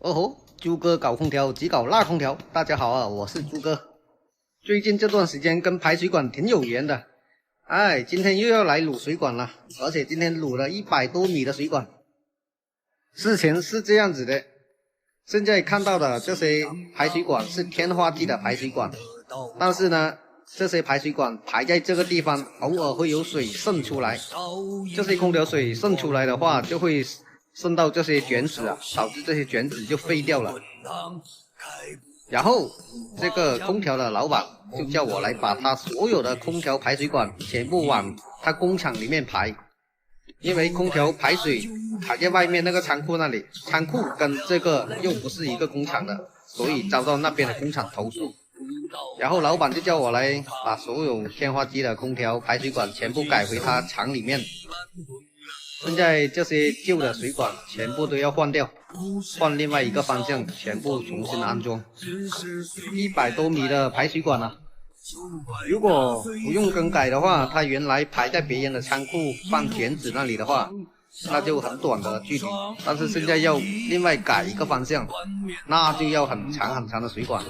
哦吼，猪哥搞空调只搞辣空调。大家好啊，我是猪哥。最近这段时间跟排水管挺有缘的，哎，今天又要来卤水管了，而且今天卤了100多米的水管。事情是这样子的，现在看到的这些排水管是天花机的排水管，但是呢，这些排水管排在这个地方，偶尔会有水渗出来。这些空调水渗出来的话，就会渗到这些卷纸啊，导致这些卷纸就废掉了。然后这个空调的老板就叫我来把他所有的空调排水管全部往他工厂里面排，因为空调排水排在外面那个仓库那里，仓库跟这个又不是一个工厂的，所以遭到那边的工厂投诉。然后老板就叫我来把所有天花机的空调排水管全部改回他厂里面。现在这些旧的水管全部都要换掉，换另外一个方向，全部重新安装。100多米的排水管啊，如果不用更改的话，它原来排在别人的仓库放卷纸那里的话，那就很短的距离，但是现在要另外改一个方向，那就要很长很长的水管。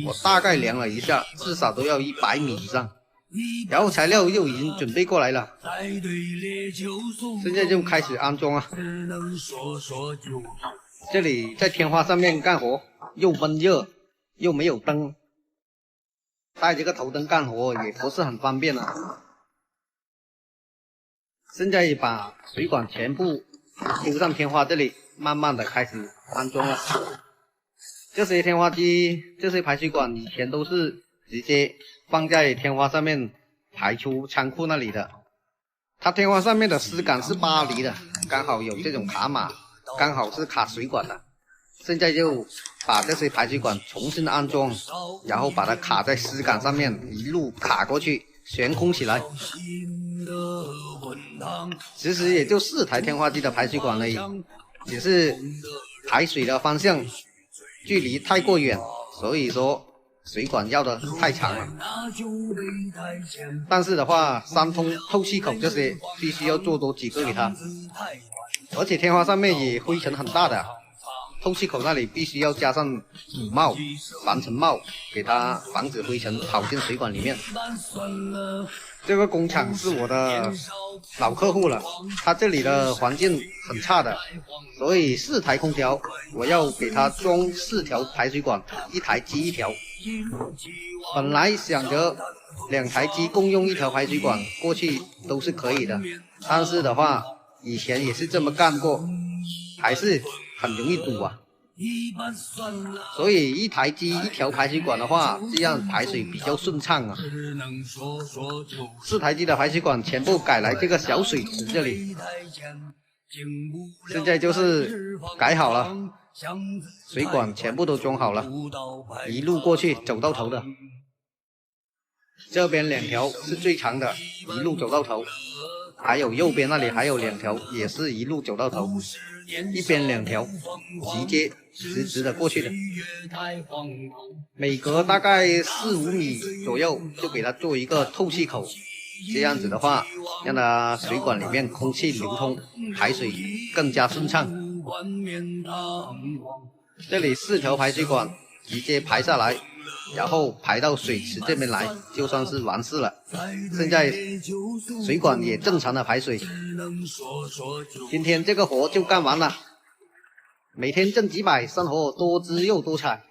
我大概量了一下，至少都要100米以上。然后材料又已经准备过来了，现在就开始安装啊。这里在天花上面干活，又闷热又没有灯，带这个头灯干活也不是很方便啊。现在把水管全部丢上天花这里，慢慢的开始安装了。这些天花机、这些排水管以前都是直接放在天花上面排出仓库那里的，它天花上面的丝杆是巴黎的，刚好有这种卡码，刚好是卡水管的。现在就把这些排水管重新安装，然后把它卡在丝杆上面，一路卡过去，悬空起来。其实也就4台天花机的排水管而已，只是排水的方向距离太过远，所以说水管要的太长了。但是的话，3通透气口这些必须要做多几个给它，而且天花上面也灰尘很大的，透气口那里必须要加上雨帽、防尘帽，给它防止灰尘跑进水管里面。这个工厂是我的老客户了，他这里的环境很差的，所以4台空调我要给他装4条排水管，1台机1条。本来想着2台机共用1条排水管过去都是可以的，但是的话以前也是这么干过，还是很容易堵啊。所以1台机1条排水管的话，这样排水比较顺畅啊。4台机的排水管全部改来这个小水池这里，现在就是改好了，水管全部都装好了，一路过去走到头的。这边2条是最长的，一路走到头，还有右边那里还有2条，也是一路走到头，一边2条直接直直的过去的，每隔大概4、5米左右就给它做一个透气口，这样子的话让它水管里面空气流通，排水更加顺畅。这里4条排水管直接排下来，然后排到水池这边来，就算是完事了。现在水管也正常的排水，今天这个活就干完了。每天挣几百，生活多姿又多彩。